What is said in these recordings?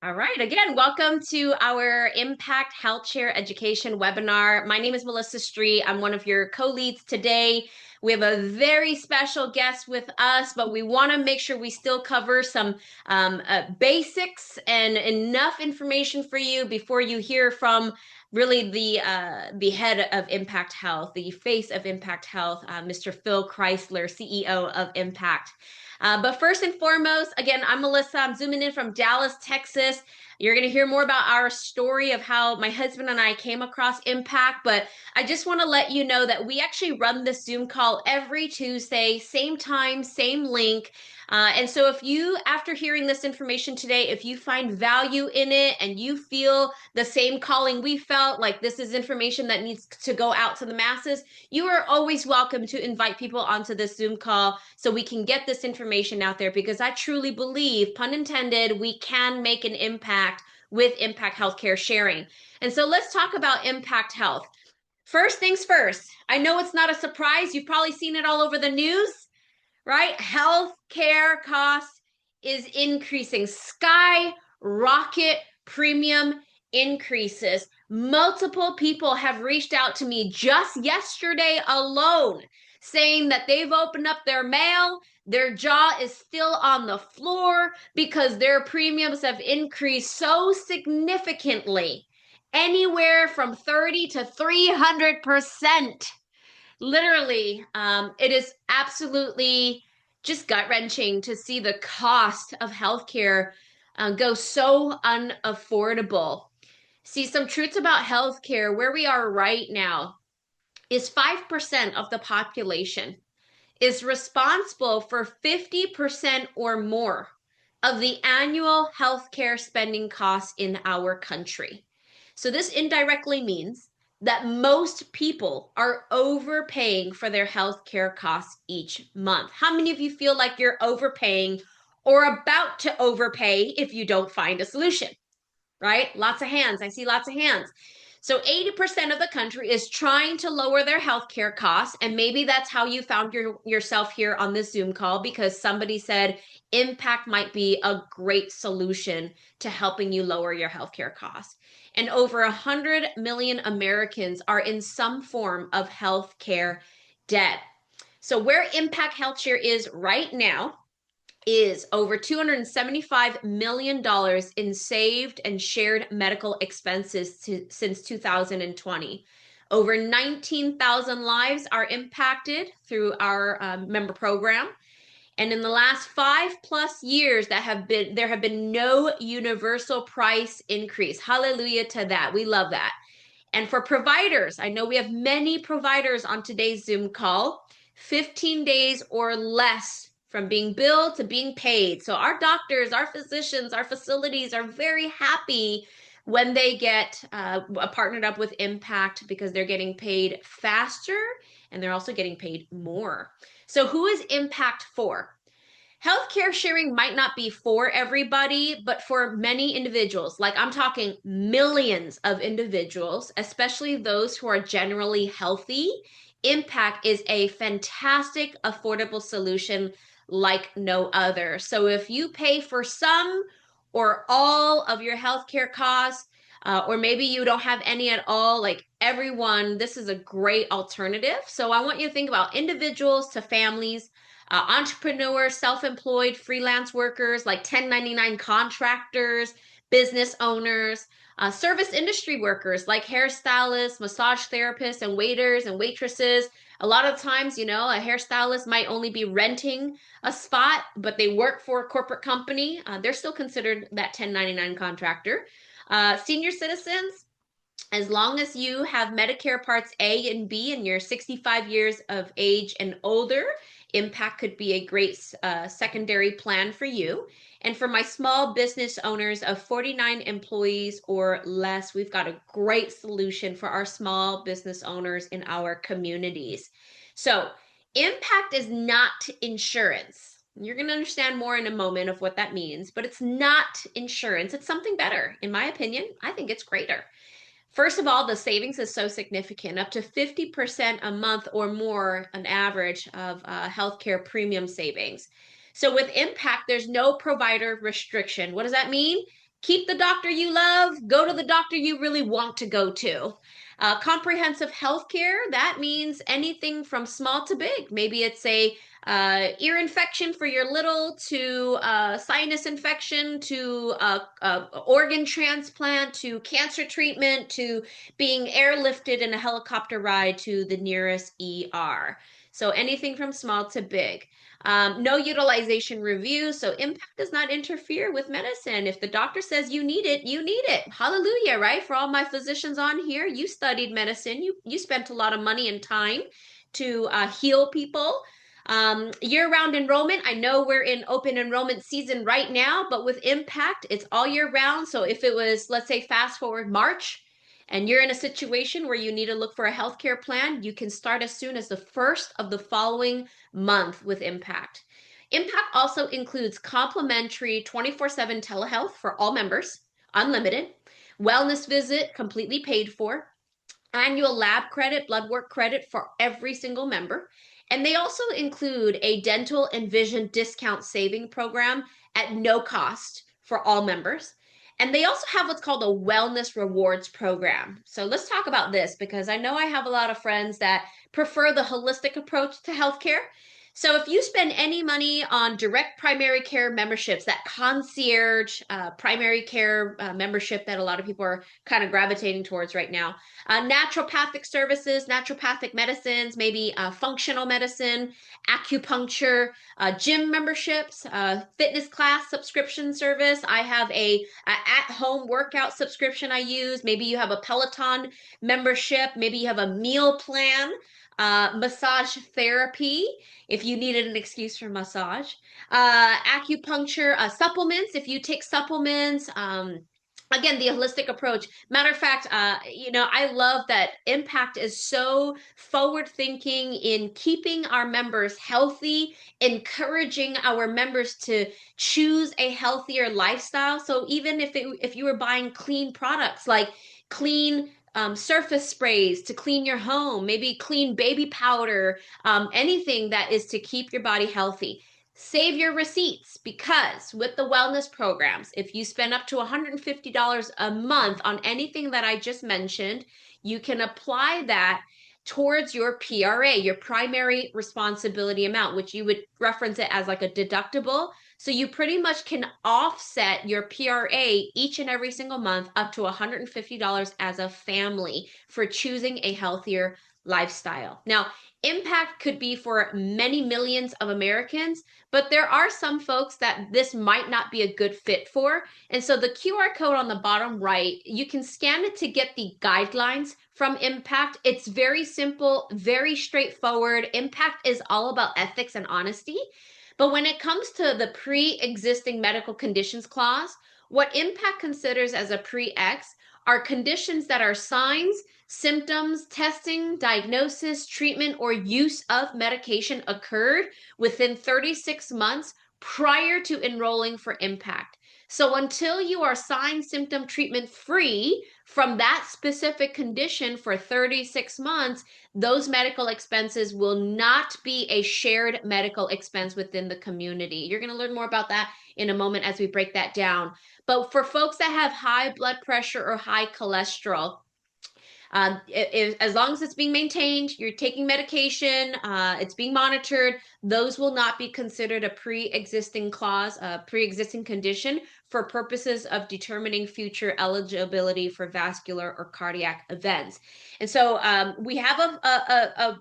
All right. Again, welcome to our Impact Health Share Education webinar. My name is Melissa Street. I'm one of your co-leads today. We have a very special guest with us, but we want to make sure we still cover some basics and enough information for you before you hear from really the head of Impact Health, the face of Impact Health, Mr. Phil Chrysler, CEO of Impact. But first and foremost, again, I'm Melissa. I'm zooming in from Dallas, Texas. You're going to hear more about our story of how my husband and I came across Impact. But I just want to let you know that we actually run this Zoom call every Tuesday, same time, same link. And so if you, after hearing this information today, if you find value in it and you feel the same calling we felt, like this is information that needs to go out to the masses, you are always welcome to invite people onto this Zoom call so we can get this information out there, because I truly believe, pun intended, we can make an impact with Impact Healthcare sharing. And so let's talk about Impact Health. First things first, I know it's not a surprise. You've probably seen it all over the news, right? Healthcare costs is increasing. Skyrocket premium increases. Multiple people have reached out to me just yesterday alone saying that they've opened up their mail. Their jaw is still on the floor because their premiums have increased so significantly, anywhere from 30 to 300%. Literally, it is absolutely just gut wrenching to see the cost of healthcare go so unaffordable. See, some truths about healthcare, where we are right now is 5% of the population is responsible for 50% or more of the annual healthcare spending costs in our country. So this indirectly means that most people are overpaying for their healthcare costs each month. How many of you feel like you're overpaying or about to overpay if you don't find a solution? Right? Lots of hands. I see lots of hands. So 80% of the country is trying to lower their healthcare costs. And maybe that's how you found yourself here on this Zoom call, because somebody said Impact might be a great solution to helping you lower your healthcare costs. And over 100 million Americans are in some form of healthcare debt. So where Impact Health Share is right now is over $275 million in saved and shared medical expenses since 2020. Over 19,000 lives are impacted through our member program. And in the last 5+ years, there have been no universal price increase. Hallelujah to that. We love that. And for providers, I know we have many providers on today's Zoom call, 15 days or less from being billed to being paid. So our doctors, our physicians, our facilities are very happy when they get partnered up with Impact, because they're getting paid faster and they're also getting paid more. So who is Impact for? Healthcare sharing might not be for everybody, but for many individuals, like I'm talking millions of individuals, especially those who are generally healthy, Impact is a fantastic, affordable solution like no other. So if you pay for some or all of your healthcare costs, or maybe you don't have any at all, like everyone, this is a great alternative. So I want you to think about individuals to families, entrepreneurs, self-employed, freelance workers, like 1099 contractors, business owners, service industry workers like hairstylists, massage therapists, and waiters and waitresses. A lot of times, a hairstylist might only be renting a spot, but they work for a corporate company. They're still considered that 1099 contractor. Senior citizens, as long as you have Medicare Parts A and B and you're 65 years of age and older, Impact could be a great secondary plan for you. And for my small business owners of 49 employees or less, we've got a great solution for our small business owners in our communities. So, Impact is not insurance. You're going to understand more in a moment of what that means, but it's not insurance. It's something better. In my opinion, I think it's greater. First of all, the savings is so significant, up to 50% a month or more, an average of healthcare premium savings. So with Impact, there's no provider restriction. What does that mean? Keep the doctor you love, go to the doctor you really want to go to. Comprehensive health care, that means anything from small to big. Maybe it's a ear infection for your little, to sinus infection, to organ transplant, to cancer treatment, to being airlifted in a helicopter ride to the nearest ER. So anything from small to big. No utilization review. So impact does not interfere with medicine. If the doctor says you need it, you need it. Hallelujah, right? For all my physicians on here, you studied medicine. You spent a lot of money and time to heal people. Year-round enrollment. I know we're in open enrollment season right now, but with impact, it's all year round. So if it was, let's say, fast forward March, and you're in a situation where you need to look for a healthcare plan, you can start as soon as the first of the following month with Impact. Impact also includes complimentary 24/7 telehealth for all members, unlimited, wellness visit completely paid for, annual lab credit, blood work credit for every single member. And they also include a dental and vision discount saving program at no cost for all members. And they also have what's called a wellness rewards program. So let's talk about this, because I know I have a lot of friends that prefer the holistic approach to healthcare. So if you spend any money on direct primary care memberships, that concierge primary care membership that a lot of people are kind of gravitating towards right now, naturopathic services, naturopathic medicines, maybe functional medicine, acupuncture, gym memberships, fitness class subscription service. I have a at-home workout subscription I use. Maybe you have a Peloton membership. Maybe you have a meal plan. Massage therapy, if you needed an excuse for massage, acupuncture, supplements, if you take supplements, again, the holistic approach. Matter of fact, I love that Impact is so forward thinking in keeping our members healthy, encouraging our members to choose a healthier lifestyle. So even if you were buying clean products, like clean surface sprays to clean your home, maybe clean baby powder, anything that is to keep your body healthy. Save your receipts, because with the wellness programs, if you spend up to $150 a month on anything that I just mentioned, you can apply that towards your PRA, your primary responsibility amount, which you would reference it as like a deductible. So you pretty much can offset your PRA each and every single month up to $150 as a family for choosing a healthier lifestyle. Now, Impact could be for many millions of Americans, but there are some folks that this might not be a good fit for. And so the QR code on the bottom right, you can scan it to get the guidelines from Impact. It's very simple, very straightforward. Impact is all about ethics and honesty. But when it comes to the pre-existing medical conditions clause, what Impact considers as a pre-X are conditions that are signs, symptoms, testing, diagnosis, treatment, or use of medication occurred within 36 months prior to enrolling for Impact. So until you are sign, symptom, treatment free from that specific condition for 36 months, those medical expenses will not be a shared medical expense within the community. You're going to learn more about that in a moment as we break that down. But for folks that have high blood pressure or high cholesterol, as long as it's being maintained, you're taking medication, it's being monitored, those will not be considered a pre-existing clause, a pre-existing condition for purposes of determining future eligibility for vascular or cardiac events. And so we have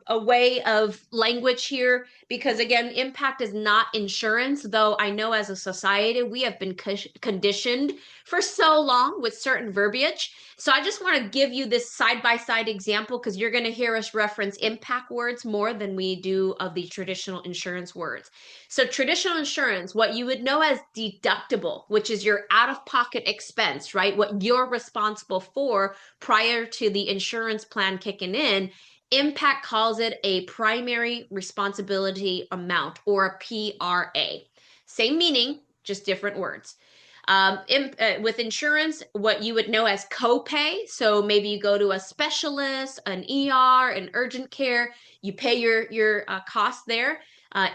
a way of language here, because again, Impact is not insurance, though I know as a society we have been conditioned for so long with certain verbiage. So I just want to give you this side-by-side example, because you're going to hear us reference Impact words more than we do of the traditional insurance words. So traditional insurance, what you would know as deductible, which is your out-of-pocket expense, right? What you're responsible for prior to the insurance plan kicking in. Impact calls it a primary responsibility amount, or a PRA. Same meaning, just different words. With insurance, what you would know as copay. So maybe you go to a specialist, an ER, an urgent care, you pay your cost there.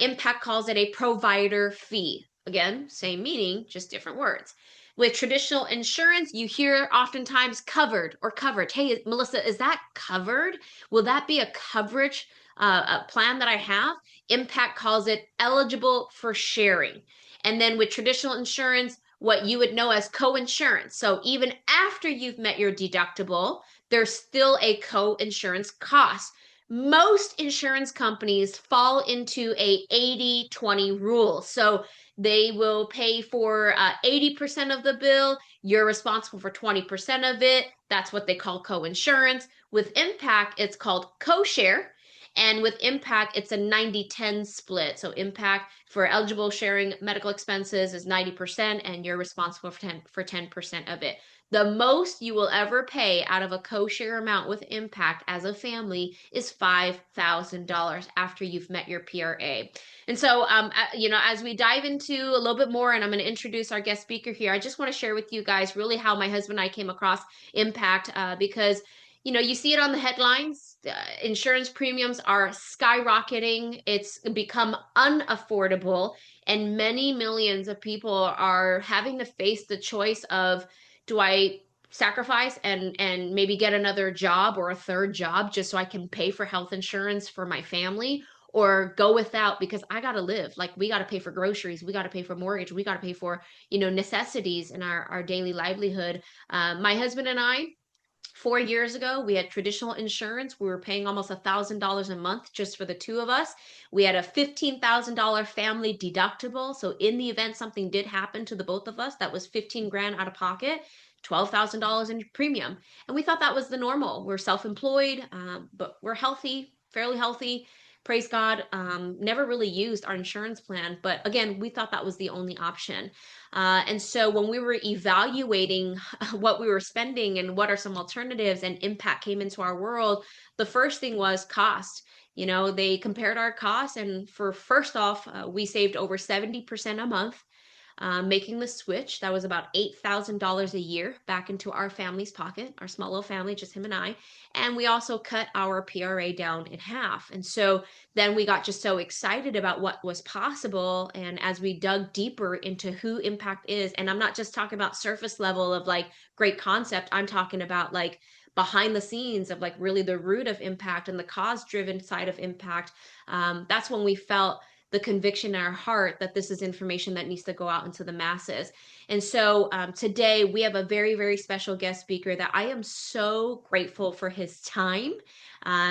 Impact calls it a provider fee. Again, same meaning, just different words. With traditional insurance, you hear oftentimes covered or coverage. Hey, Melissa, is that covered? Will that be a coverage a plan that I have? Impact calls it eligible for sharing. And then with traditional insurance, what you would know as co-insurance. So even after you've met your deductible, there's still a co-insurance cost. Most insurance companies fall into a 80-20 rule. So they will pay for 80% of the bill. You're responsible for 20% of it. That's what they call co-insurance. With Impact, it's called co-share. And with Impact, it's a 90-10 split. So Impact for eligible sharing medical expenses is 90%, and you're responsible for 10% of it. The most you will ever pay out of a co-share amount with Impact as a family is $5,000 after you've met your PRA. And so, as we dive into a little bit more, and I'm going to introduce our guest speaker here, I just want to share with you guys really how my husband and I came across Impact because, you see it on the headlines. Insurance premiums are skyrocketing. It's become unaffordable, and many millions of people are having to face the choice of, do I sacrifice and maybe get another job or a third job just so I can pay for health insurance for my family, or go without because I got to live. Like, we got to pay for groceries, we got to pay for mortgage, we got to pay for, necessities in our daily livelihood. My husband and I, 4 years ago, we had traditional insurance. We were paying almost $1,000 a month just for the two of us. We had a $15,000 family deductible. So in the event something did happen to the both of us, that was 15 grand out of pocket, $12,000 in premium. And we thought that was the normal. We're self-employed, but we're healthy, fairly healthy. Praise God. Never really used our insurance plan, but again, we thought that was the only option. And so when we were evaluating what we were spending and what are some alternatives, and Impact came into our world, the first thing was cost. They compared our costs, and for first off, we saved over 70% a month. Making the switch, that was about $8,000 a year back into our family's pocket, our small little family, just him and I. And we also cut our PRA down in half. And so then we got just so excited about what was possible. And as we dug deeper into who Impact is, and I'm not just talking about surface level of like great concept, I'm talking about like behind the scenes of like really the root of Impact and the cause driven side of Impact. That's when we felt the conviction in our heart that this is information that needs to go out into the masses. And so today we have a very, very special guest speaker that I am so grateful for his time,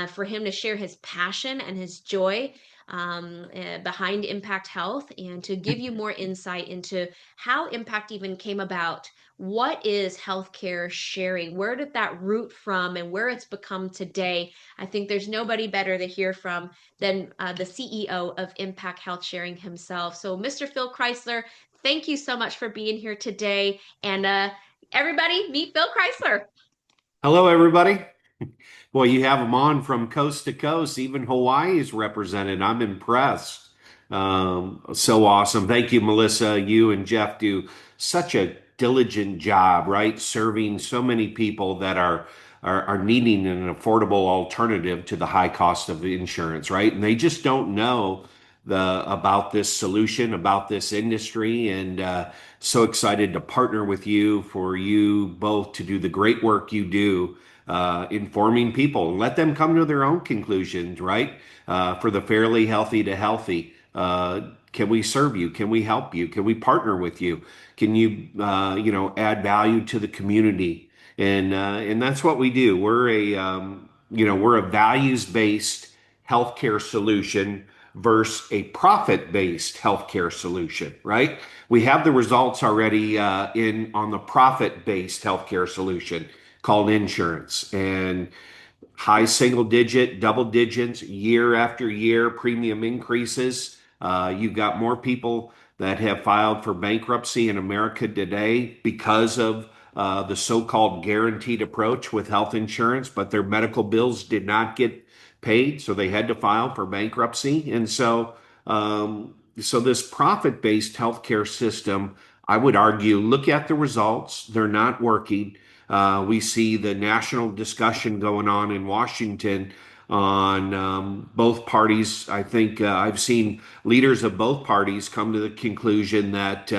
for him to share his passion and his joy behind Impact Health, and to give you more insight into how Impact even came about. What is healthcare sharing? Where did that root from and where it's become today? I think there's nobody better to hear from than the CEO of Impact Health Sharing himself. So, Mr. Phil Chrysler, thank you so much for being here today. And everybody, meet Phil Chrysler. Hello, everybody. Boy, you have them on from coast to coast. Even Hawaii is represented. I'm impressed. So awesome. Thank you, Melissa. You and Jeff do such a diligent job, right? Serving so many people that are needing an affordable alternative to the high cost of insurance, right? And they just don't know about this solution, about this industry, and so excited to partner with you for you both to do the great work you do, informing people and let them come to their own conclusions, right? For the fairly healthy to healthy. Can we serve you? Can we help you? Can we partner with you? Can you, add value to the community? And that's what we do. We're a values-based healthcare solution versus a profit-based healthcare solution, right? We have the results already in on the profit-based healthcare solution called insurance, and high single digit, double digits, year after year premium increases. You've got more people that have filed for bankruptcy in America today because of the so-called guaranteed approach with health insurance, but their medical bills did not get paid, so they had to file for bankruptcy. And so this profit-based healthcare system, I would argue, look at the results. They're not working. We see the national discussion going on in Washington on both parties. I think I've seen leaders of both parties come to the conclusion that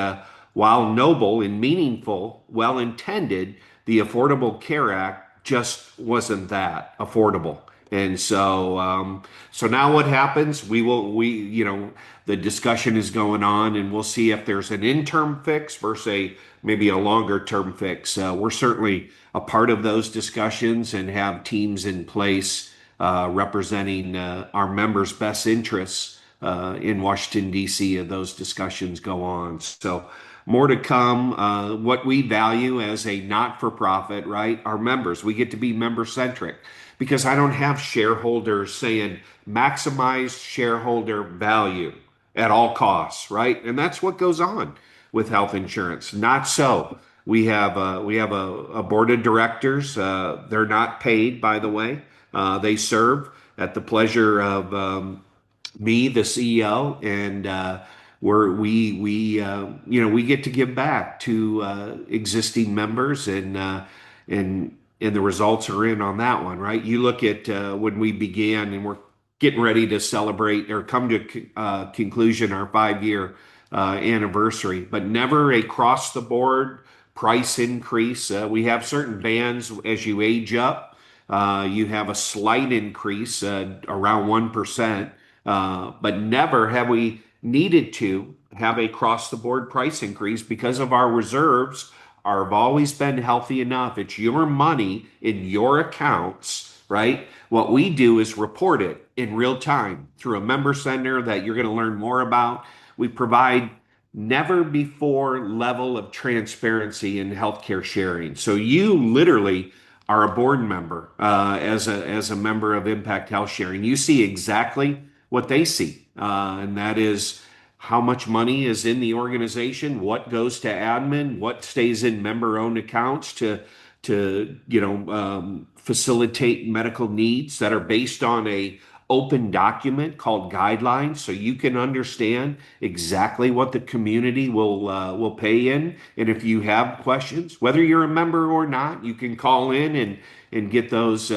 while noble and meaningful, well intended, the Affordable Care Act just wasn't that affordable. And so now what happens? The discussion is going on, and we'll see if there's an interim fix versus maybe a longer term fix. We're certainly a part of those discussions and have teams in place representing our members' best interests in Washington, D.C. as those discussions go on. So more to come. What we value as a not-for-profit, right? Our members. We get to be member-centric because I don't have shareholders saying maximize shareholder value at all costs, right? And that's what goes on with health insurance. Not so. We have a board of directors. They're not paid, by the way. They serve at the pleasure of me, the CEO, and we get to give back to existing members, and the results are in on that one, right? You look at when we began, and we're getting ready to celebrate or come to conclusion our 5 year anniversary, but never a cross the board price increase. We have certain bands as you age up. You have a slight increase around 1%, but never have we needed to have a cross the board price increase because of our reserves have always been healthy enough. It's your money in your accounts, right? What we do is report it in real time through a member center that you're going to learn more about. We provide never before level of transparency in healthcare sharing. So you literally are a board member as a member of Impact Health Sharing. You see exactly what they see, and that is how much money is in the organization, what goes to admin, what stays in member-owned accounts to facilitate medical needs that are based on a open document called guidelines, so you can understand exactly what the community will pay in. And if you have questions, whether you're a member or not, you can call in and get those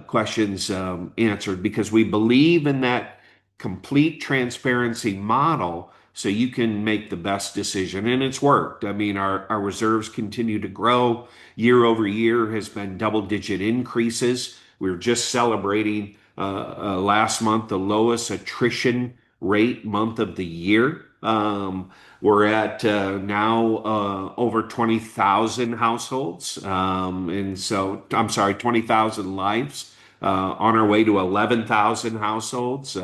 questions answered, because we believe in that complete transparency model so you can make the best decision. And it's worked. I mean, our reserves continue to grow. Year over year has been double-digit increases. We were just celebrating last month the lowest attrition rate month of the year. We're at now over 20,000 households. And so, I'm sorry, 20,000 lives, on our way to 11,000 households.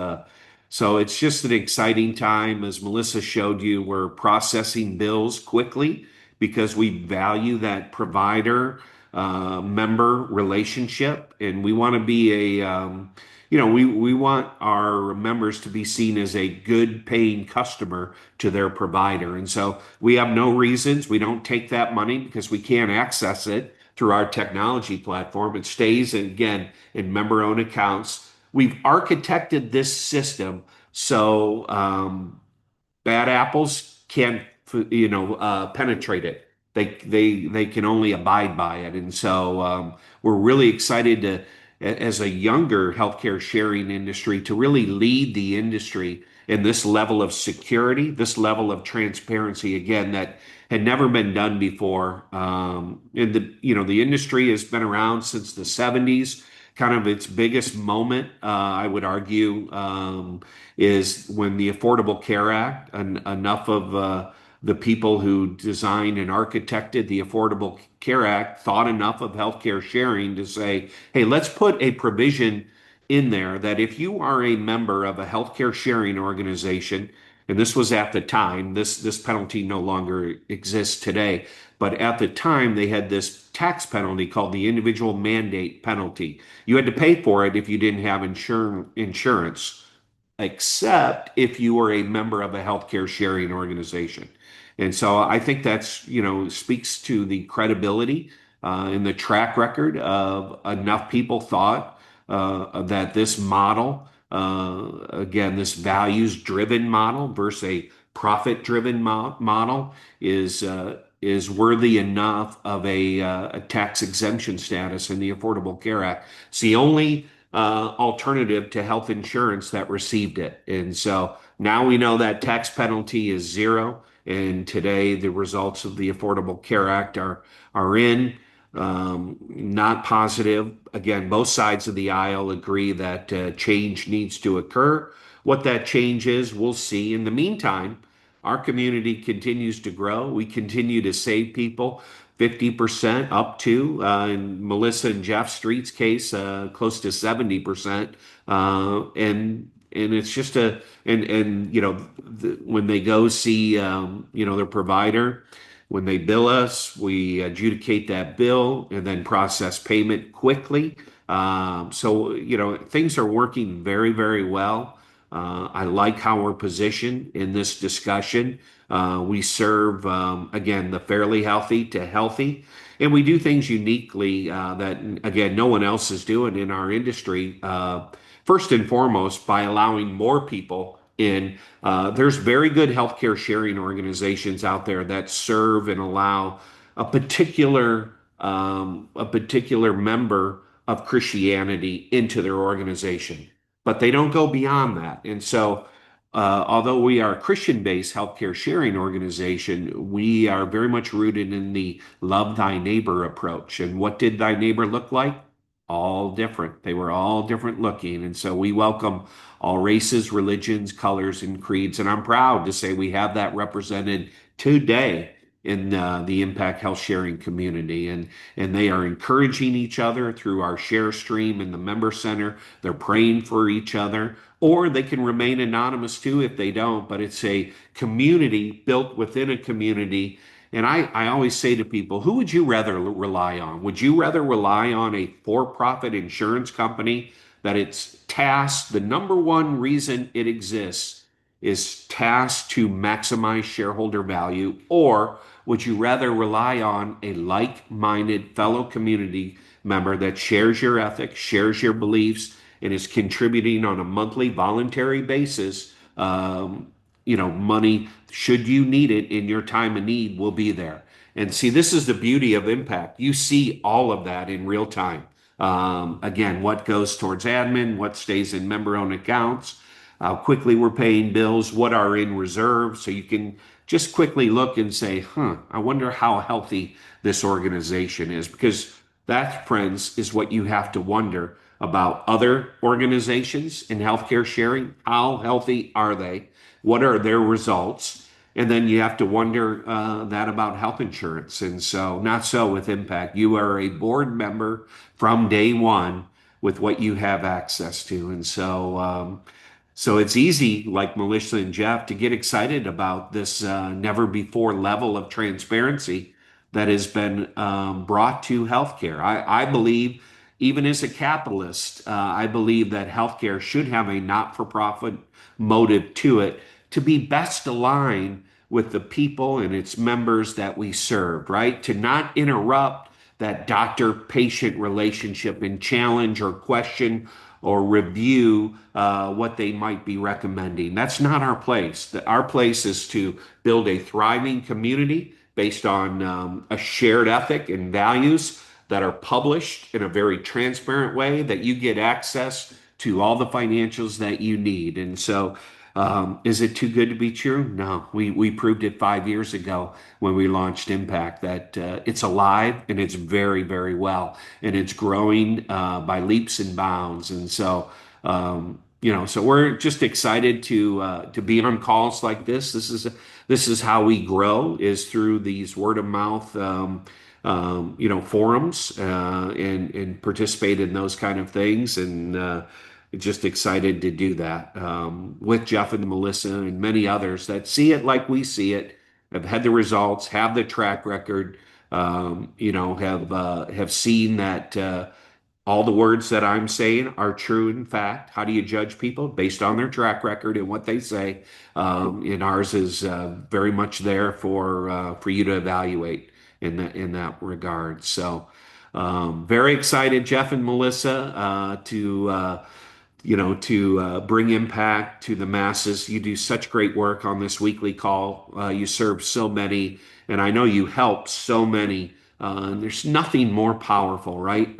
So it's just an exciting time. As Melissa showed you, we're processing bills quickly because we value that provider member relationship, and we want to be we want our members to be seen as a good paying customer to their provider. And so we have no reasons. We don't take that money because we can't access it through our technology platform. It stays, again, in member owned accounts. We've architected this system so bad apples can't penetrate it. They can only abide by it. And so we're really excited to, as a younger healthcare sharing industry, to really lead the industry in this level of security, this level of transparency, again, that had never been done before. And the industry has been around since the 70s. Kind of its biggest moment, I would argue, is when the Affordable Care Act, and enough of the people who designed and architected the Affordable Care Act thought enough of healthcare sharing to say, hey, let's put a provision in there that if you are a member of a healthcare sharing organization, and this was at the time, this penalty no longer exists today, but at the time they had this tax penalty called the individual mandate penalty. You had to pay for it if you didn't have insurance, except if you were a member of a healthcare sharing organization. And so I think that's, speaks to the credibility and the track record of enough people thought that this model, again, this values-driven model versus a profit-driven model is worthy enough of a tax exemption status in the Affordable Care Act. It's the only alternative to health insurance that received it. And so now we know that tax penalty is zero. And today the results of the Affordable Care Act are in. Not positive. Again, both sides of the aisle agree that change needs to occur. What that change is, we'll see. In the meantime, our community continues to grow. We continue to save people 50% up to, in Melissa and Jeff Street's case, close to 70%. And it's just and when they go see, their provider, when they bill us, we adjudicate that bill and then process payment quickly. So things are working very, very well. I like how we're positioned in this discussion. We serve, again, the fairly healthy to healthy, and we do things uniquely that, again, no one else is doing in our industry. First and foremost, by allowing more people in. There's very good healthcare sharing organizations out there that serve and allow a particular member of Christianity into their organization, but they don't go beyond that. And so, although we are a Christian-based healthcare sharing organization, we are very much rooted in the love thy neighbor approach. And what did thy neighbor look like? All different. They were all different looking. And so we welcome all races, religions, colors, and creeds. And I'm proud to say we have that represented today in the Impact Health Sharing community. And they are encouraging each other through our share stream in the member center. They're praying for each other, or they can remain anonymous too if they don't. But it's a community built within a community. And I always say to people, who would you rather rely on? Would you rather rely on a for-profit insurance company that it's tasked, the number one reason it exists is tasked to maximize shareholder value? Or would you rather rely on a like-minded fellow community member that shares your ethics, shares your beliefs, and is contributing on a monthly voluntary basis? Money, should you need it in your time of need, will be there. And see, this is the beauty of Impact. You see all of that in real time. Again, what goes towards admin, what stays in member-owned accounts, how quickly we're paying bills, what are in reserve. So you can just quickly look and say, I wonder how healthy this organization is. Because that, friends, is what you have to wonder about other organizations in healthcare sharing. How healthy are they? What are their results? And then you have to wonder that about health insurance. And so, not so with Impact. You are a board member from day one with what you have access to. And so it's easy, like Melissa and Jeff, to get excited about this never before level of transparency that has been brought to healthcare. I believe, even as a capitalist, I believe that healthcare should have a not-for-profit motive to it to be best aligned with the people and its members that we serve, right? To not interrupt that doctor-patient relationship and challenge or question or review what they might be recommending. That's not our place. Our place is to build a thriving community based on a shared ethic and values that are published in a very transparent way, that you get access to all the financials that you need. And so, is it too good to be true? No, we proved it 5 years ago when we launched Impact that it's alive and it's very, very well, and it's growing by leaps and bounds. And so, so we're just excited to be on calls like this. This is how we grow, is through these word of mouth. Forums and participate in those kind of things, and just excited to do that with Jeff and Melissa and many others that see it like we see it, have had the results, have the track record, have seen that all the words that I'm saying are true in fact. How do you judge people? Based on their track record and what they say. And ours is very much there for you to evaluate in that regard. So very excited, Jeff and Melissa, to bring impact to the masses. You do such great work on this weekly call. You serve so many, and I know you help so many. And there's nothing more powerful, right?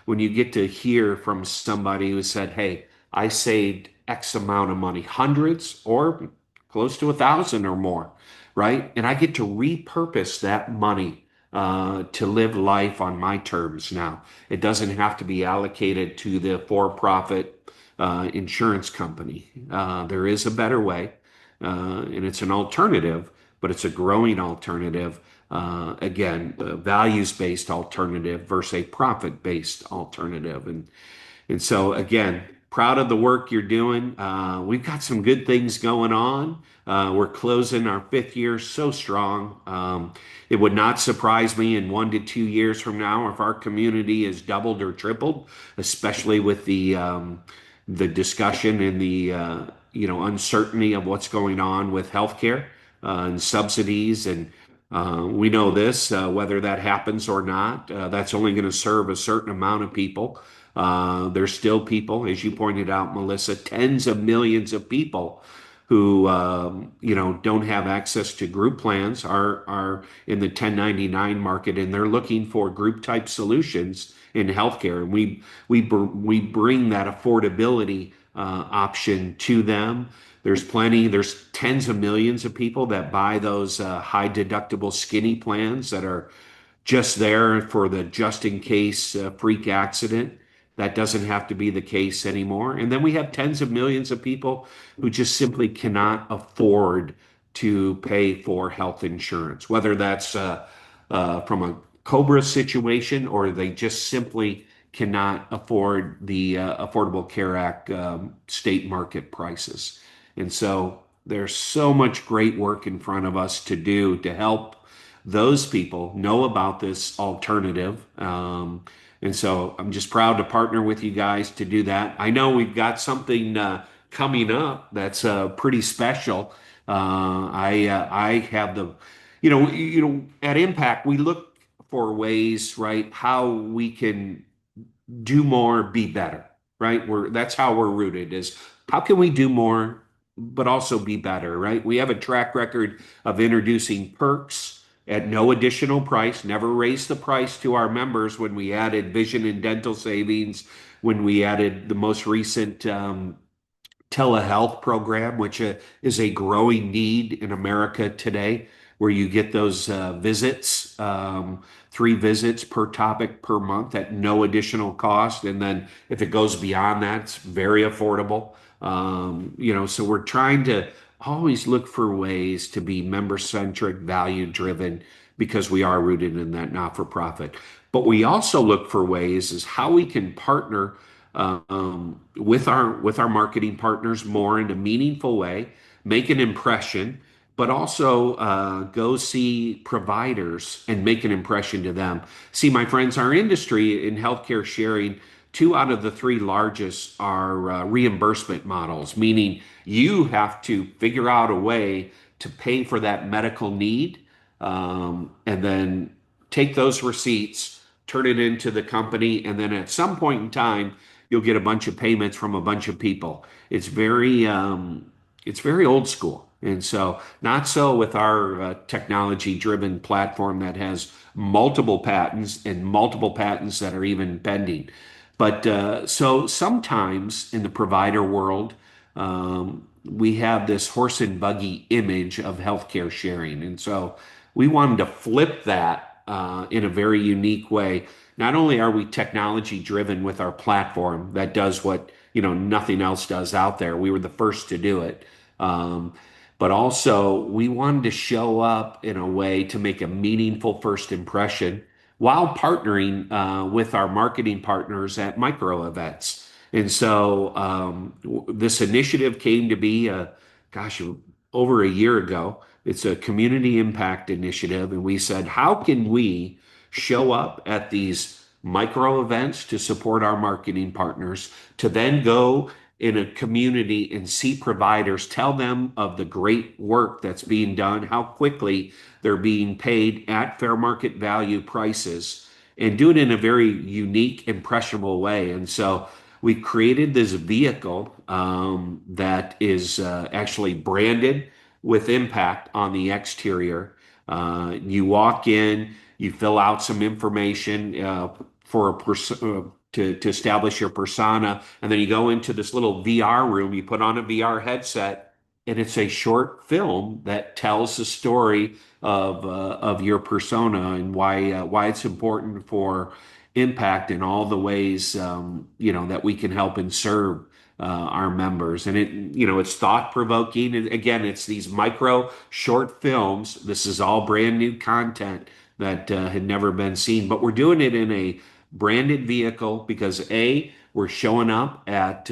when you get to hear from somebody who said, "Hey, I saved X amount of money, hundreds or close to 1,000 or more, right? And I get to repurpose that money to live life on my terms now. It doesn't have to be allocated to the for-profit insurance company. There is a better way, and it's an alternative, but it's a growing alternative. Again, a values-based alternative versus a profit-based alternative. And so, again, proud of the work you're doing. We've got some good things going on. We're closing our fifth year so strong. It would not surprise me in 1 to 2 years from now if our community is doubled or tripled, especially with the discussion and the uncertainty of what's going on with healthcare and subsidies. And we know this, whether that happens or not, that's only going to serve a certain amount of people. There's still people, as you pointed out, Melissa, tens of millions of people who don't have access to group plans, are in the 1099 market, and they're looking for group type solutions in healthcare. And we bring that affordability option to them. There's tens of millions of people that buy those high deductible skinny plans that are just there for the just in case freak accident. That doesn't have to be the case anymore. And then we have tens of millions of people who just simply cannot afford to pay for health insurance, whether that's from a COBRA situation or they just simply cannot afford the Affordable Care Act state market prices. And so there's so much great work in front of us to do to help those people know about this alternative. And so I'm just proud to partner with you guys to do that. I know we've got something coming up that's pretty special. I have at Impact we look for ways, right, how we can do more, be better, right? That's how we're rooted is how can we do more, but also be better, right? We have a track record of introducing perks at no additional price, never raised the price to our members when we added vision and dental savings, when we added the most recent telehealth program, which is a growing need in America today, where you get those visits, 3 visits per topic per month at no additional cost. And then if it goes beyond that, it's very affordable. So we're trying to always look for ways to be member centric, value driven, because we are rooted in that not for profit. But we also look for ways is how we can partner with our marketing partners more in a meaningful way, make an impression, but also go see providers and make an impression to them. See, my friends, our industry in healthcare sharing, 2 out of the 3 largest are reimbursement models, meaning you have to figure out a way to pay for that medical need, and then take those receipts, turn it into the company, and then at some point in time, you'll get a bunch of payments from a bunch of people. It's very old school. And so, not so with our technology driven platform that has multiple patents and multiple patents that are even pending. But so sometimes in the provider world, we have this horse and buggy image of healthcare sharing. And so we wanted to flip that in a very unique way. Not only are we technology driven with our platform that does what nothing else does out there. We were the first to do it. Um, but also we wanted to show up in a way to make a meaningful first impression while partnering with our marketing partners at micro events. And so this initiative came to be, gosh, over a year ago. It's a community impact initiative. And we said, how can we show up at these micro events to support our marketing partners, to then go in a community and see providers, tell them of the great work that's being done, how quickly they're being paid at fair market value prices, and do it in a very unique, impressionable way. And so we created this vehicle that is actually branded with impact on the exterior. You walk in, you fill out some information for to establish your persona. And then you go into this little VR room, you put on a VR headset, and it's a short film that tells the story of your persona and why it's important for impact in all the ways that we can help and serve our members. And it's thought provoking. And again, it's these micro short films. This is all brand new content that had never been seen, but we're doing it in a branded vehicle because we're showing up at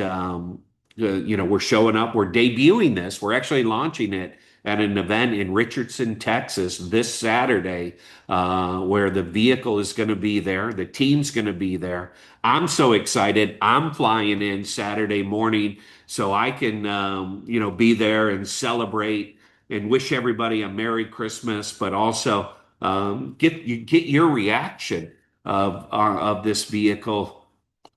we're showing up, we're debuting this, we're actually launching it at an event in Richardson, Texas this Saturday, where the vehicle is going to be there, the team's going to be there. I'm so excited. I'm flying in Saturday morning so I can be there and celebrate and wish everybody a Merry Christmas, but also get your reaction of this vehicle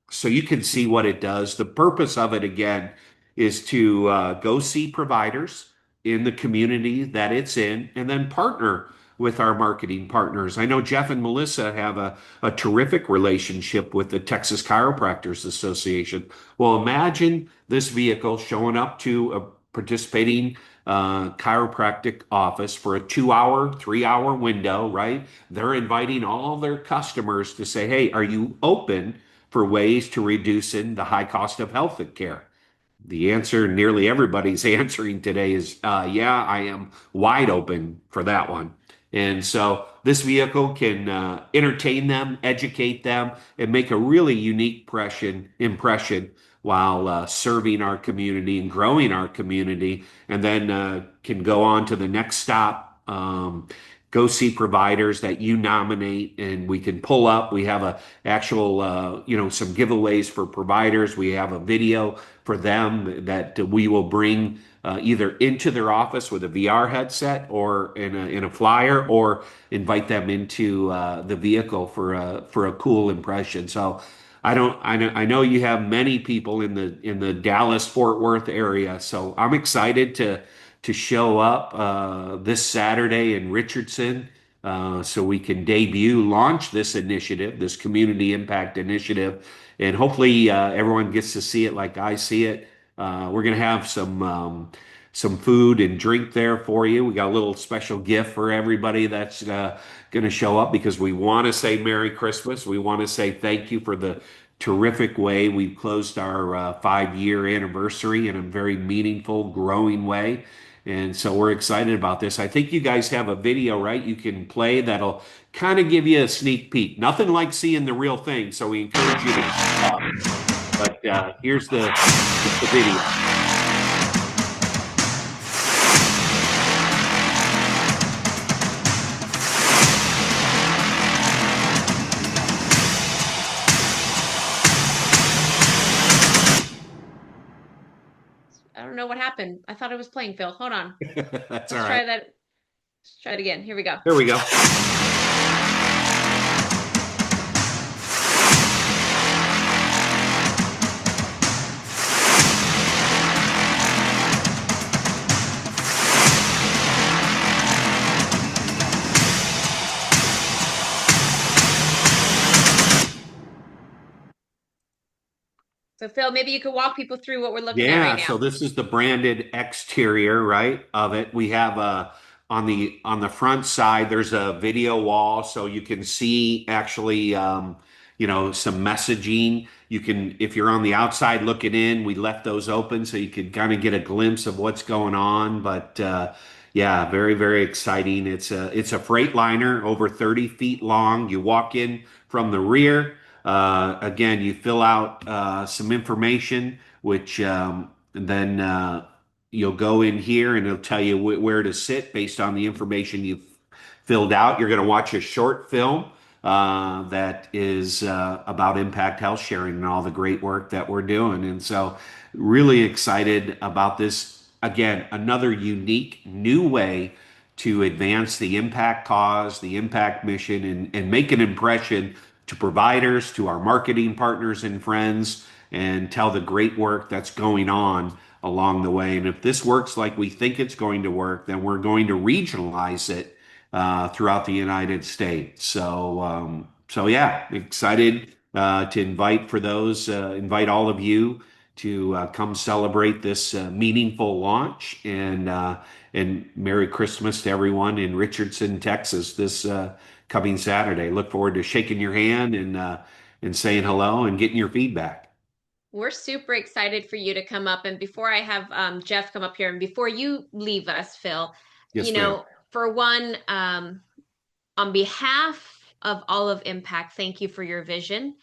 so you can see what it does. The purpose of it, again, is to go see providers in the community that it's in and then partner with our marketing partners. I know Jeff and Melissa have a terrific relationship with the Texas Chiropractors Association. Well, imagine this vehicle showing up to a participating chiropractic office for a 2 hour, 3 hour window, right? They're inviting all their customers to say, hey, are you open for ways to reducing the high cost of health care? The answer nearly everybody's answering today is, yeah, I am wide open for that one. And so this vehicle can entertain them, educate them, and make a really unique impression while serving our community and growing our community, and then can go on to the next stop. Go see providers that you nominate, and we can pull up. We have a actual, some giveaways for providers. We have a video for them that we will bring either into their office with a VR headset or in a flyer, or invite them into the vehicle for a cool impression. So I know you have many people in the Dallas Fort Worth area, so I'm excited to show up this Saturday in Richardson, so we can launch this initiative, this community impact initiative, and hopefully everyone gets to see it like I see it. We're going to have some food and drink there for you. We got a little special gift for everybody that's going to show up, because we want to say Merry Christmas. We want to say thank you for the terrific way we've closed our 5 year anniversary in a very meaningful, growing way. And so we're excited about this. I think you guys have a video, right? You can play that'll kind of give you a sneak peek. Nothing like seeing the real thing, so we encourage you to. But here's the video. I don't know what happened. I thought it was playing, Phil. Hold on. That's Let's all try right. that. Let's try it again. Here we go. Here we go. So Phil, maybe you could walk people through what we're looking at right Yeah, so now. this is the branded exterior, right, of it. We have on the front side, there's a video wall, so you can see actually some messaging. You can, if you're on the outside looking in, we left those open so you could kind of get a glimpse of what's going on. But yeah, very, very exciting. It's a Freightliner over 30 feet long. You walk in from the rear. Again, you fill out some information, which then you'll go in here and it'll tell you where to sit based on the information you've filled out. You're going to watch a short film that is about impact health sharing and all the great work that we're doing. And so, really excited about this. Again, another unique new way to advance the impact cause, the impact mission, and make an impression to providers, to our marketing partners and friends, and tell the great work that's going on along the way. And if this works like we think it's going to work, then we're going to regionalize it throughout the United States. So yeah, excited to invite all of you to come celebrate this meaningful launch, and Merry Christmas to everyone in Richardson, Texas, this coming Saturday. Look forward to shaking your hand and saying hello and getting your feedback. We're super excited for you to come up. And before I have Jeff come up here, and before you leave us, Phil, Yes, ma'am. for one, on behalf of all of Impact, thank you for your vision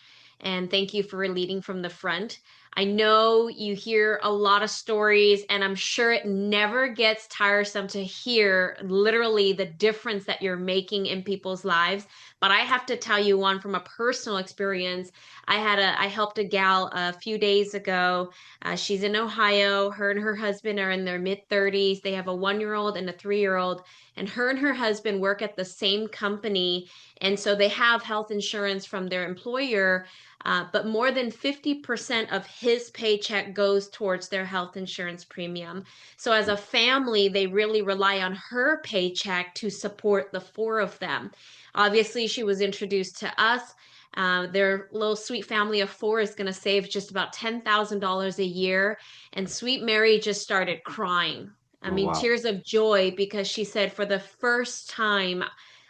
and thank you for leading from the front. I know you hear a lot of stories, and I'm sure it never gets tiresome to hear literally the difference that you're making in people's lives. But I have to tell you one from a personal experience. I helped a gal a few days ago. She's in Ohio. Her and her husband are in their mid 30s. They have a 1 year old and a 3 year old, and her and her husband work at the same company, and so they have health insurance from their employer, but more than 50% of his paycheck goes towards their health insurance premium. So as a family, they really rely on her paycheck to support the four of them. Obviously, she was introduced to us. Their little sweet family of four is going to save just about $10,000 a year. And Sweet Mary just started crying. I Oh, mean, wow. tears of joy, because she said, for the first time,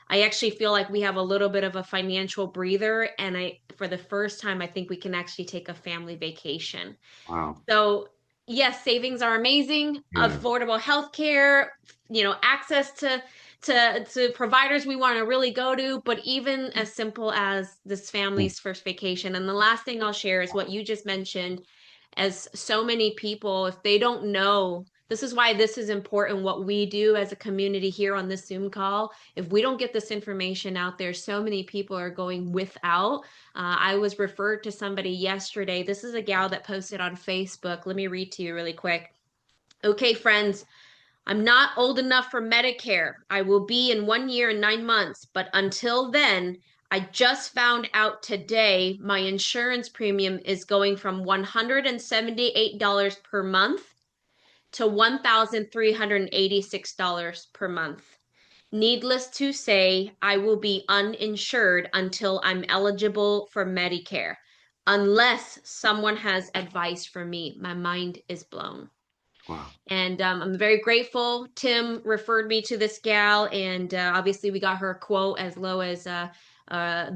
I actually feel like we have a little bit of a financial breather. And for the first time, I think we can actually take a family vacation. Wow. So, yes, savings are amazing, Yeah. affordable healthcare, access to providers we want to really go to, but even as simple as this family's first vacation. And the last thing I'll share is what you just mentioned. As so many people, if they don't know, this is why this is important, what we do as a community here on this Zoom call. If we don't get this information out there, so many people are going without. I was referred to somebody yesterday. This is a gal that posted on Facebook. Let me read to you really quick. Okay, friends, I'm not old enough for Medicare. I will be in 1 year and 9 months, but until then, I just found out today my insurance premium is going from $178 per month to $1,386 per month. Needless to say, I will be uninsured until I'm eligible for Medicare, unless someone has advice for me. My mind is blown. Wow. And I'm very grateful. Tim referred me to this gal, and obviously we got her a quote as low as the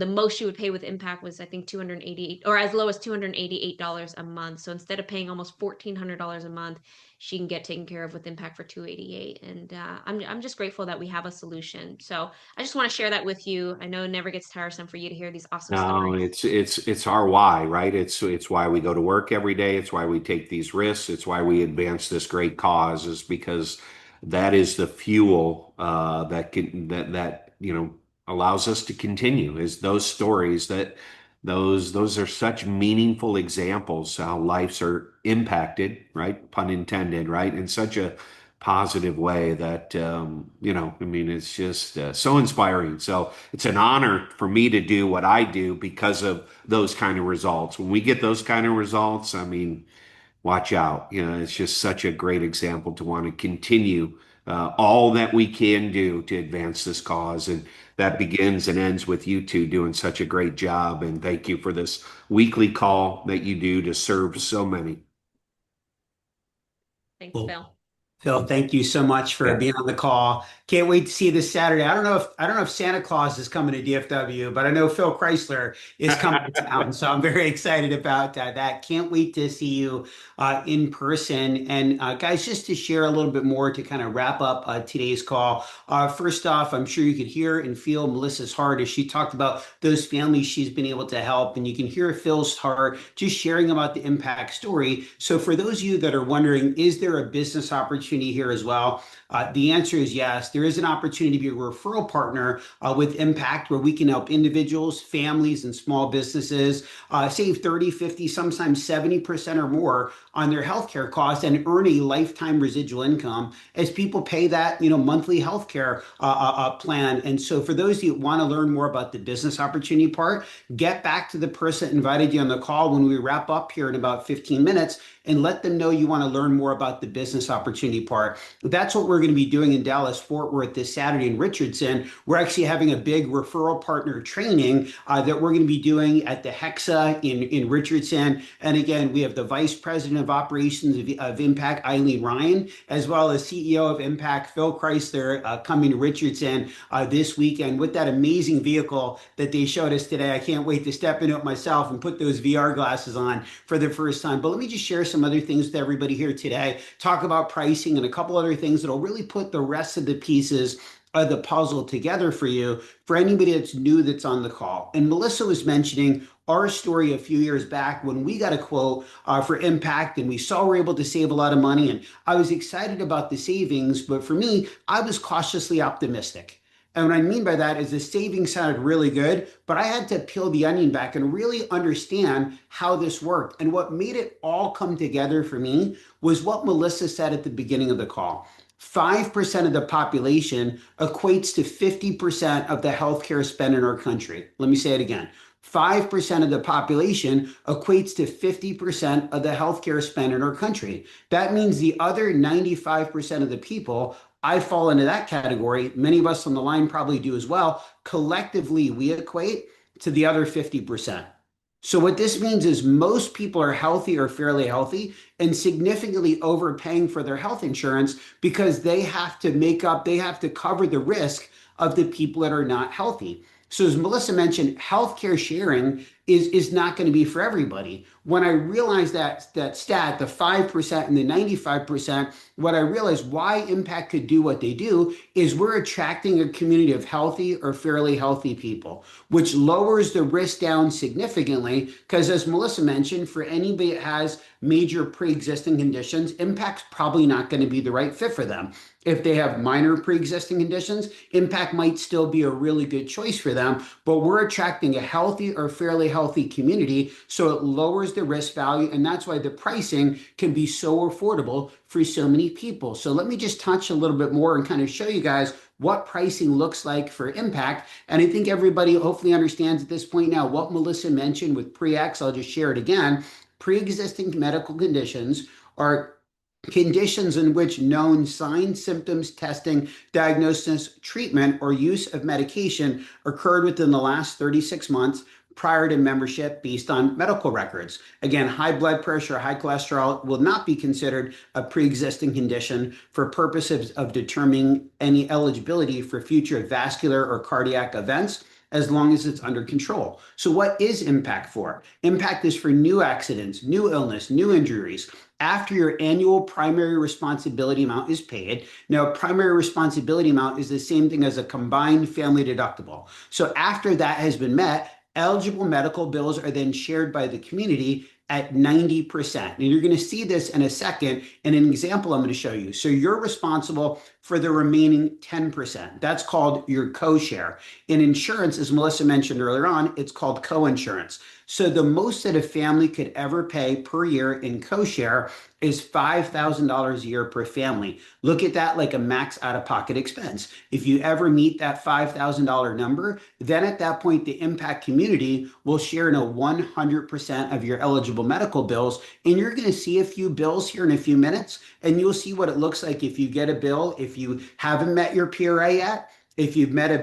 most she would pay with Impact was, I think, 288, or as low as $288 a month. So instead of paying almost $1,400 a month, she can get taken care of with Impact for 288. And I'm just grateful that we have a solution. So I just want to share that with you. I know it never gets tiresome for you to hear these awesome No, stories. it's our why, right? It's why we go to work every day. It's why we take these risks. It's why we advance this great cause, is because that is the fuel that allows us to continue. Is those stories those are such meaningful examples how lives are impacted, right? Pun intended, right? In such a positive way that I mean, it's just so inspiring. So it's an honor for me to do what I do because of those kind of results. When we get those kind of results, I mean, watch out. It's just such a great example to want to continue all that we can do to advance this cause. And that begins and ends with you two doing such a great job. And thank you for this weekly call that you do to serve so many. Thanks, Well, Phil. Phil, thank you so much for Yeah. being on the call. Can't wait to see you this Saturday. I don't know if Santa Claus is coming to DFW, but I know Phil Chrysler is coming to town, so I'm very excited about that. Can't wait to see you in person. And guys, just to share a little bit more to kind of wrap up today's call. First off, I'm sure you could hear and feel Melissa's heart as she talked about those families she's been able to help, and you can hear Phil's heart just sharing about the impact story. So for those of you that are wondering, is there a business opportunity here as well? The answer is yes. There is an opportunity to be a referral partner with Impact, where we can help individuals, families, and small businesses save 30, 50, sometimes 70% or more on their healthcare costs and earn a lifetime residual income as people pay that monthly healthcare plan. And so for those of you who want to learn more about the business opportunity part, get back to the person that invited you on the call when we wrap up here in about 15 minutes and let them know you want to learn more about the business opportunity part. That's what we're going to be doing in Dallas, Fort Worth this Saturday in Richardson. We're actually having a big referral partner training that we're going to be doing at the Hexa in Richardson. And again, we have the Vice President of Operations of Impact, Eileen Ryan, as well as CEO of Impact, Phil Chrysler, coming to Richardson this weekend with that amazing vehicle that they showed us today. I can't wait to step into it myself and put those VR glasses on for the first time. But let me just share some other things with everybody here today, talk about pricing and a couple other things that'll really put the rest of the pieces of the puzzle together for you, for anybody that's new that's on the call. And Melissa was mentioning our story a few years back when we got a quote for Impact and we saw we were able to save a lot of money. And I was excited about the savings, but for me, I was cautiously optimistic. And what I mean by that is the savings sounded really good, but I had to peel the onion back and really understand how this worked. And what made it all come together for me was what Melissa said at the beginning of the call. 5% of the population equates to 50% of the healthcare spend in our country. Let me say it again. 5% of the population equates to 50% of the healthcare spend in our country. That means the other 95% of the people, I fall into that category. Many of us on the line probably do as well. Collectively, we equate to the other 50%. So what this means is most people are healthy or fairly healthy and significantly overpaying for their health insurance because they have to cover the risk of the people that are not healthy. So as Melissa mentioned, healthcare sharing is not going to be for everybody. When I realized that stat, the 5% and the 95%, what I realized why Impact could do what they do is we're attracting a community of healthy or fairly healthy people, which lowers the risk down significantly. Because as Melissa mentioned, for anybody that has major pre-existing conditions, Impact's probably not going to be the right fit for them. If they have minor pre-existing conditions, Impact might still be a really good choice for them, but we're attracting a healthy or fairly healthy community, so it lowers the risk value, and that's why the pricing can be so affordable for so many people. So let me just touch a little bit more and kind of show you guys what pricing looks like for Impact. And I think everybody hopefully understands at this point now what Melissa mentioned with pre-X. I'll just share it again. Pre-existing medical conditions are conditions in which known signs, symptoms, testing, diagnosis, treatment, or use of medication occurred within the last 36 months prior to membership based on medical records. Again, high blood pressure, high cholesterol will not be considered a pre-existing condition for purposes of determining any eligibility for future vascular or cardiac events, as long as it's under control. So what is Impact for? Impact is for new accidents, new illness, new injuries, after your annual primary responsibility amount is paid. Now, primary responsibility amount is the same thing as a combined family deductible. So after that has been met, eligible medical bills are then shared by the community at 90%. And you're going to see this in a second in an example I'm going to show you. So you're responsible for the remaining 10%. That's called your co-share. In insurance, as Melissa mentioned earlier on, it's called co-insurance. So the most that a family could ever pay per year in co-share is $5,000 a year per family. Look at that like a max out-of-pocket expense. If you ever meet that $5,000 number, then at that point, the Impact community will share in a 100% of your eligible medical bills. And you're going to see a few bills here in a few minutes, and you'll see what it looks like if you get a bill, if you haven't met your PRA yet, if you've got a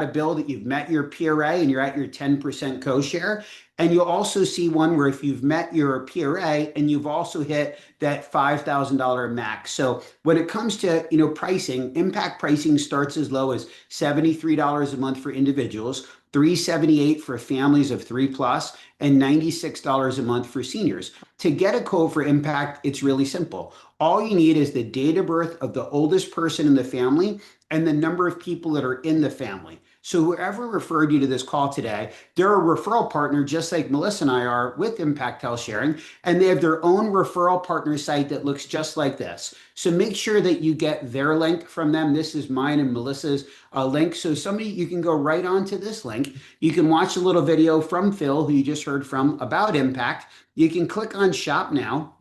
bill that you've met your PRA and you're at your 10% co-share. And you'll also see one where if you've met your PRA and you've also hit that $5,000 max. So when it comes to pricing, Impact pricing starts as low as $73 a month for individuals, $378 for families of 3+, and $96 a month for seniors. To get a quote for Impact, it's really simple. All you need is the date of birth of the oldest person in the family and the number of people that are in the family. So whoever referred you to this call today, they're a referral partner, just like Melissa and I are with Impact Health Sharing, and they have their own referral partner site that looks just like this. So make sure that you get their link from them. This is mine and Melissa's link. So you can go right onto this link. You can watch a little video from Phil, who you just heard from, about Impact. You can click on Shop Now,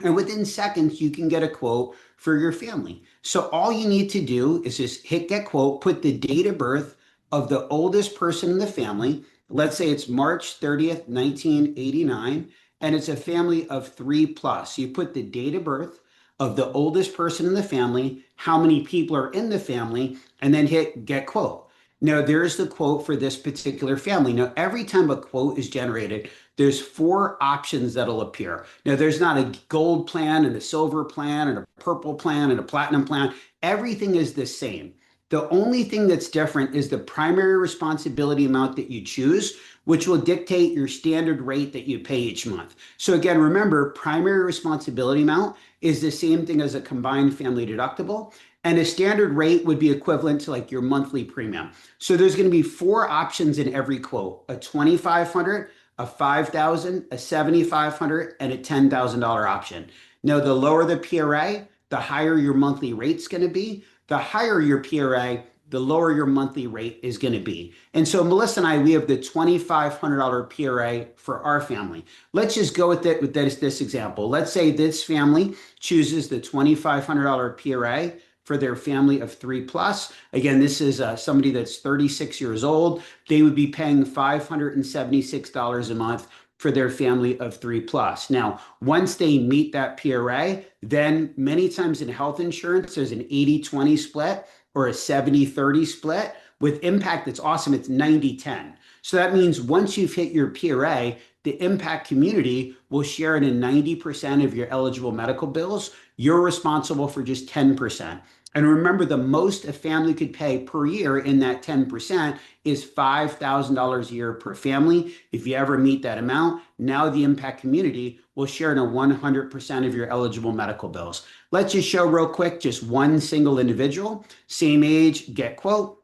and within seconds, you can get a quote for your family. So all you need to do is just hit Get Quote, put the date of birth of the oldest person in the family. Let's say it's March 30th, 1989. and it's a family of 3 plus. You put the date of birth of the oldest person in the family, how many people are in the family, and then hit get quote. Now, there's the quote for this particular family. Now, every time a quote is generated, there's 4 options that'll appear. Now, there's not a gold plan and a silver plan and a purple plan and a platinum plan. Everything is the same. The only thing that's different is the primary responsibility amount that you choose, which will dictate your standard rate that you pay each month. So again, remember, primary responsibility amount is the same thing as a combined family deductible. And a standard rate would be equivalent to like your monthly premium. So there's going to be 4 options in every quote: a 2,500, a 5,000, a 7,500, and a $10,000 option. Now, the lower the PRA, the higher your monthly rate's going to be. The higher your PRA, the lower your monthly rate is going to be. And so Melissa and I, we have the $2,500 PRA for our family. Let's just go with it with this example. Let's say this family chooses the $2,500 PRA for their family of 3 plus. Again, this is somebody that's 36 years old. They would be paying $576 a month for their family of 3 plus. Now, once they meet that PRA, then many times in health insurance, there's an 80-20 split or a 70-30 split. With Impact, it's awesome. It's 90-10. So that means once you've hit your PRA, the Impact community will share in 90% of your eligible medical bills. You're responsible for just 10%. And remember, the most a family could pay per year in that 10% is $5,000 a year per family. If you ever meet that amount, now the Impact community will share in 100% of your eligible medical bills. Let's just show real quick, just one single individual, same age, get quote,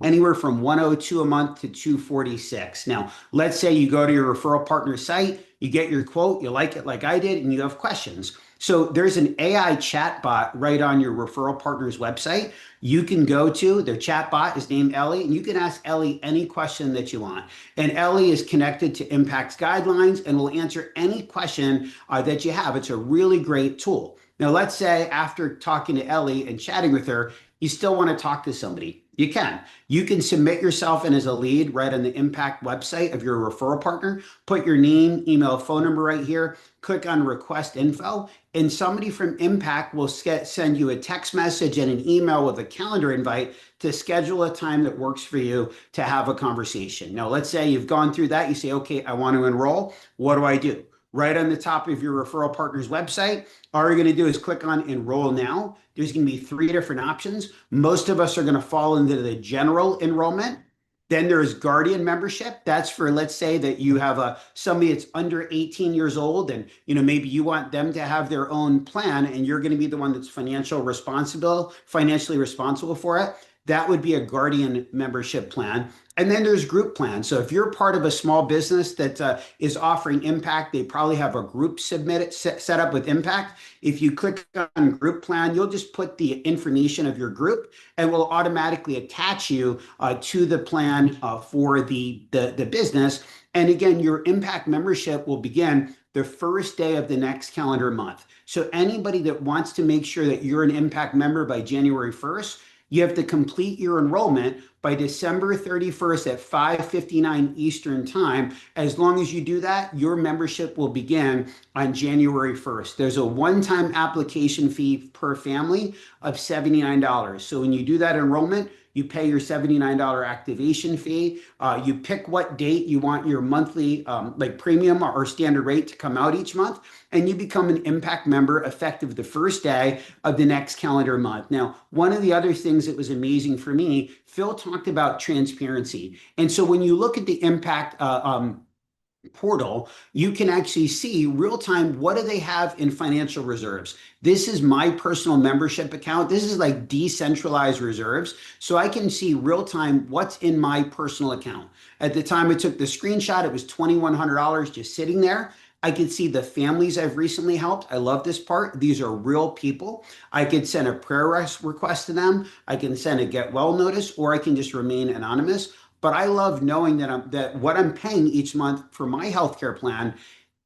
anywhere from 102 a month to 246. Now, let's say you go to your referral partner site, you get your quote, you like it like I did, and you have questions. So there's an AI chatbot right on your referral partner's website. You can go to their chatbot is named Ellie, and you can ask Ellie any question that you want. And Ellie is connected to Impact's guidelines and will answer any question that you have. It's a really great tool. Now, let's say after talking to Ellie and chatting with her, you still want to talk to somebody. You can. You can submit yourself in as a lead right on the Impact website of your referral partner. Put your name, email, phone number right here. Click on request info, and somebody from Impact will send you a text message and an email with a calendar invite to schedule a time that works for you to have a conversation. Now, let's say you've gone through that. You say, okay, I want to enroll. What do I do? Right on the top of your referral partner's website, all you're going to do is click on enroll now. There's going to be 3 different options. Most of us are going to fall into the general enrollment. Then there's guardian membership. That's for, let's say that you have somebody that's under 18 years old, and maybe you want them to have their own plan, and you're going to be the one that's financially responsible for it. That would be a guardian membership plan. And then there's group plans. So if you're part of a small business that is offering Impact, they probably have a group set up with Impact. If you click on group plan, you'll just put the information of your group and will automatically attach you to the plan for the business. And again, your Impact membership will begin the first day of the next calendar month. So anybody that wants to make sure that you're an Impact member by January 1st, you have to complete your enrollment by December 31st at 5:59 Eastern Time. As long as you do that, your membership will begin on January 1st. There's a one-time application fee per family of $79. So when you do that enrollment, you pay your $79 activation fee. You pick what date you want your monthly premium or standard rate to come out each month, and you become an Impact member effective the first day of the next calendar month. Now, one of the other things that was amazing for me, Phil talked about transparency. And so when you look at the Impact portal, you can actually see real time, what do they have in financial reserves? This is my personal membership account. This is like decentralized reserves. So I can see real time what's in my personal account. At the time I took the screenshot, it was $2,100 just sitting there. I could see the families I've recently helped. I love this part. These are real people. I could send a prayer request to them. I can send a get well notice, or I can just remain anonymous. But I love knowing that what I'm paying each month for my healthcare plan,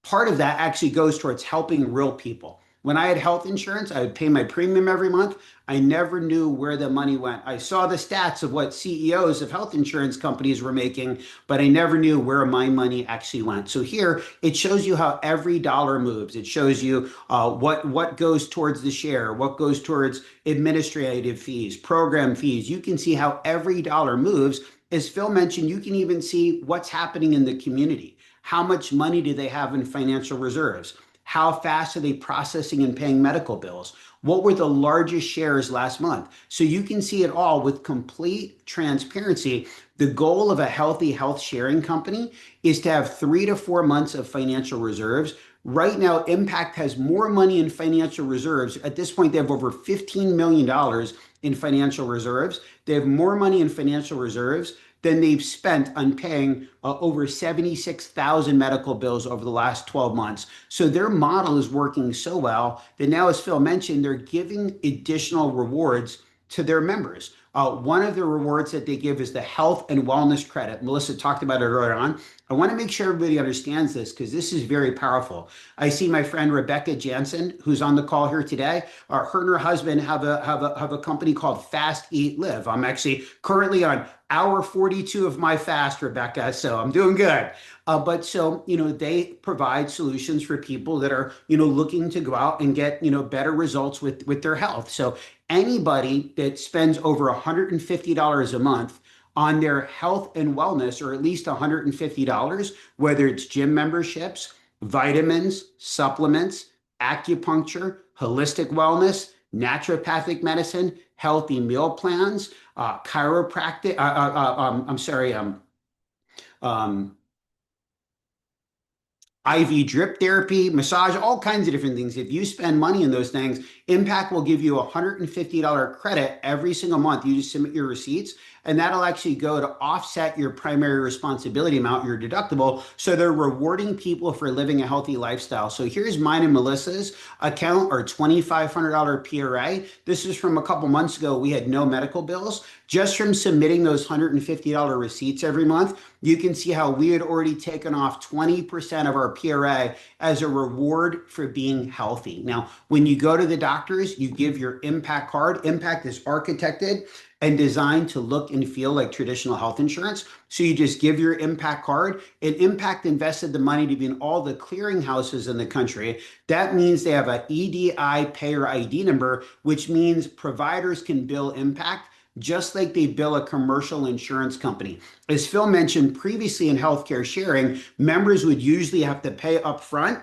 part of that actually goes towards helping real people. When I had health insurance, I would pay my premium every month. I never knew where the money went. I saw the stats of what CEOs of health insurance companies were making, but I never knew where my money actually went. So here it shows you how every dollar moves. It shows you what goes towards the share, what goes towards administrative fees, program fees. You can see how every dollar moves. As Phil mentioned, you can even see what's happening in the community. How much money do they have in financial reserves? How fast are they processing and paying medical bills? What were the largest shares last month? So you can see it all with complete transparency. The goal of a healthy health sharing company is to have 3 to 4 months of financial reserves. Right now, Impact has more money in financial reserves. At this point, they have over $15 million in financial reserves. They have more money in financial reserves than they've spent on paying over 76,000 medical bills over the last 12 months. So their model is working so well that now, as Phil mentioned, they're giving additional rewards to their members. One of the rewards that they give is the health and wellness credit. Melissa talked about it earlier on. I want to make sure everybody understands this because this is very powerful. I see my friend Rebecca Jansen, who's on the call here today. Her and her husband have a company called Fast Eat Live. I'm actually currently on hour 42 of my fast, Rebecca, so I'm doing good. But so, they provide solutions for people that are, looking to go out and get, better results with their health. So anybody that spends over $150 a month on their health and wellness, or at least $150, whether it's gym memberships, vitamins, supplements, acupuncture, holistic wellness, naturopathic medicine, healthy meal plans, chiropractic, IV drip therapy, massage, all kinds of different things. If you spend money in those things, Impact will give you a $150 credit every single month. You just submit your receipts, and that'll actually go to offset your primary responsibility amount, your deductible. So they're rewarding people for living a healthy lifestyle. So here's mine and Melissa's account, our $2,500 PRA. This is from a couple months ago. We had no medical bills. Just from submitting those $150 receipts every month, you can see how we had already taken off 20% of our PRA as a reward for being healthy. Now, when you go to the doctors, you give your Impact card. Impact is architected and designed to look and feel like traditional health insurance. So you just give your Impact card, and Impact invested the money to be in all the clearinghouses in the country. That means they have an EDI payer ID number, which means providers can bill Impact just like they bill a commercial insurance company. As Phil mentioned previously in healthcare sharing, members would usually have to pay upfront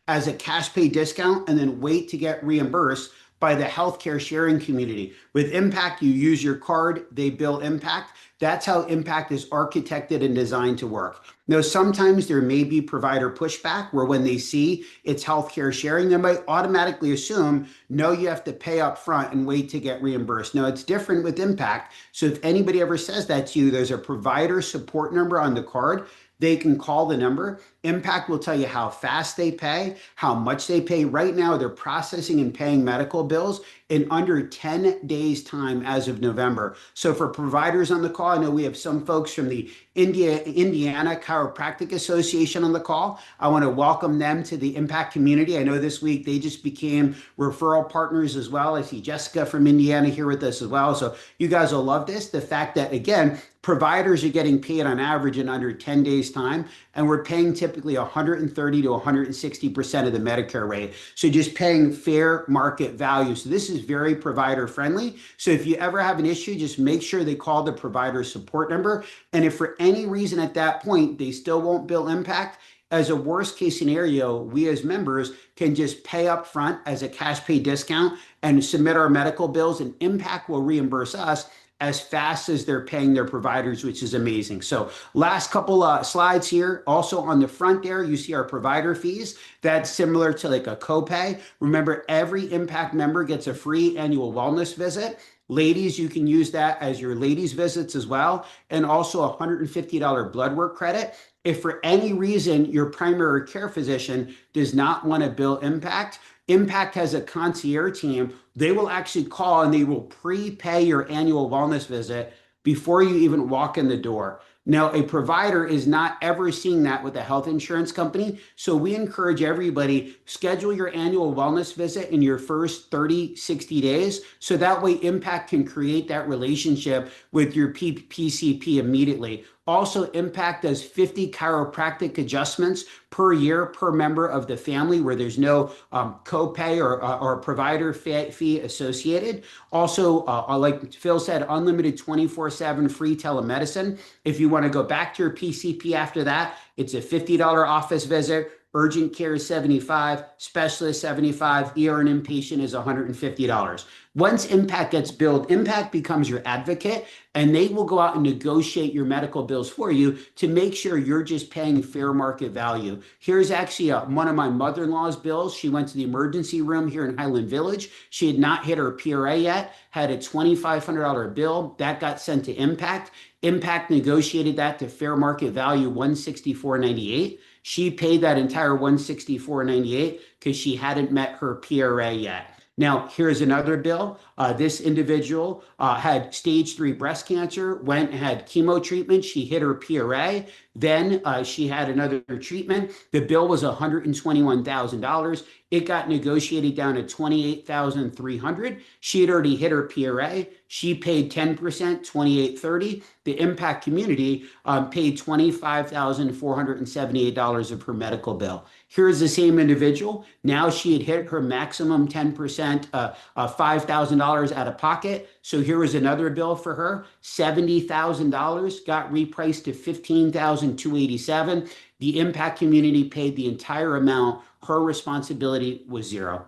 as a cash pay discount and then wait to get reimbursed by the healthcare sharing community. With Impact, you use your card, they bill Impact. That's how Impact is architected and designed to work. Now, sometimes there may be provider pushback where when they see it's healthcare sharing, they might automatically assume, no, you have to pay up front and wait to get reimbursed. No, it's different with Impact. So if anybody ever says that to you, there's a provider support number on the card. They can call the number. Impact will tell you how fast they pay, how much they pay. Right now, they're processing and paying medical bills in under 10 days' time as of November. So for providers on the call, I know we have some folks from the Indiana Chiropractic Association on the call. I want to welcome them to the Impact community. I know this week they just became referral partners as well. I see Jessica from Indiana here with us as well. So you guys will love this. The fact that, again, providers are getting paid on average in under 10 days' time, and we're paying typically 130 to 160% of the Medicare rate. So just paying fair market value. So this is very provider friendly. So if you ever have an issue, just make sure they call the provider support number. And if for any reason at that point they still won't bill Impact, as a worst case scenario, we as members can just pay up front as a cash pay discount and submit our medical bills, and Impact will reimburse us as fast as they're paying their providers, which is amazing. So last couple slides here. Also on the front there, you see our provider fees. That's similar to like a copay. Remember, every Impact member gets a free annual wellness visit. Ladies, you can use that as your ladies visits as well. And also a $150 blood work credit. If for any reason your primary care physician does not want to bill Impact, Impact has a concierge team. They will actually call and they will prepay your annual wellness visit before you even walk in the door. Now, a provider is not ever seeing that with a health insurance company. So we encourage everybody, schedule your annual wellness visit in your first 30, 60 days. So that way Impact can create that relationship with your PCP immediately. Also, Impact does 50 chiropractic adjustments per year per member of the family where there's no copay or provider fee associated. Also, like Phil said, unlimited 24/7 free telemedicine. If you want to go back to your PCP after that, it's a $50 office visit. Urgent care is 75, specialist 75, ER and inpatient is $150. Once Impact gets billed, Impact becomes your advocate and they will go out and negotiate your medical bills for you to make sure you're just paying fair market value. Here's actually one of my mother-in-law's bills. She went to the emergency room here in Highland Village. She had not hit her PRA yet, had a $2,500 bill that got sent to Impact. Impact negotiated that to fair market value 164.98. She paid that entire 164.98 because she hadn't met her PRA yet. Now, here's another bill. This individual had stage 3 breast cancer, went and had chemo treatment. She hit her PRA. Then she had another treatment. The bill was $121,000. It got negotiated down to $28,300. She had already hit her PRA. She paid 10%, $28.30. The Impact community paid $25,478 of her medical bill. Here's the same individual. Now she had hit her maximum 10%, $5,000 out of pocket. So here was another bill for her. $70,000 got repriced to $15,287. The Impact community paid the entire amount. Her responsibility was zero.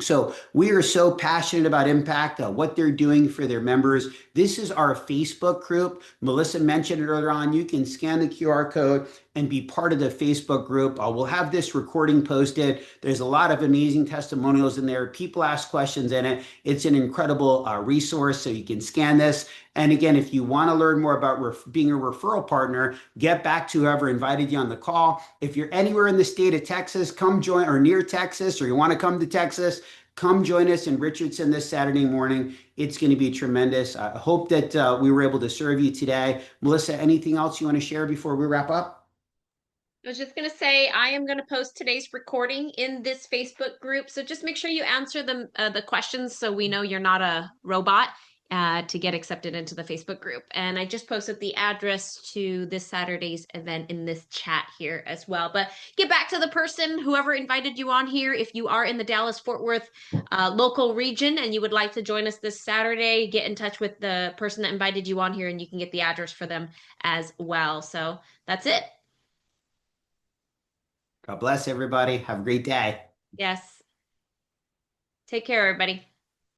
So we are so passionate about Impact, what they're doing for their members. This is our Facebook group. Melissa mentioned it earlier on. You can scan the QR code and be part of the Facebook group. We'll have this recording posted. There's a lot of amazing testimonials in there. People ask questions in it. It's an incredible resource, so you can scan this. And again, if you want to learn more about being a referral partner, get back to whoever invited you on the call. If you're anywhere in the state of Texas, come join, or near Texas, or you want to come to Texas, come join us in Richardson this Saturday morning. It's going to be tremendous. I hope that we were able to serve you today. Melissa, anything else you want to share before we wrap up? I was just going to say, I am going to post today's recording in this Facebook group. So just make sure you answer the questions so we know you're not a robot to get accepted into the Facebook group. And I just posted the address to this Saturday's event in this chat here as well. But get back to the person, whoever invited you on here. If you are in the Dallas-Fort Worth local region and you would like to join us this Saturday, get in touch with the person that invited you on here and you can get the address for them as well. So that's it. God bless everybody. Have a great day. Yes. Take care, everybody.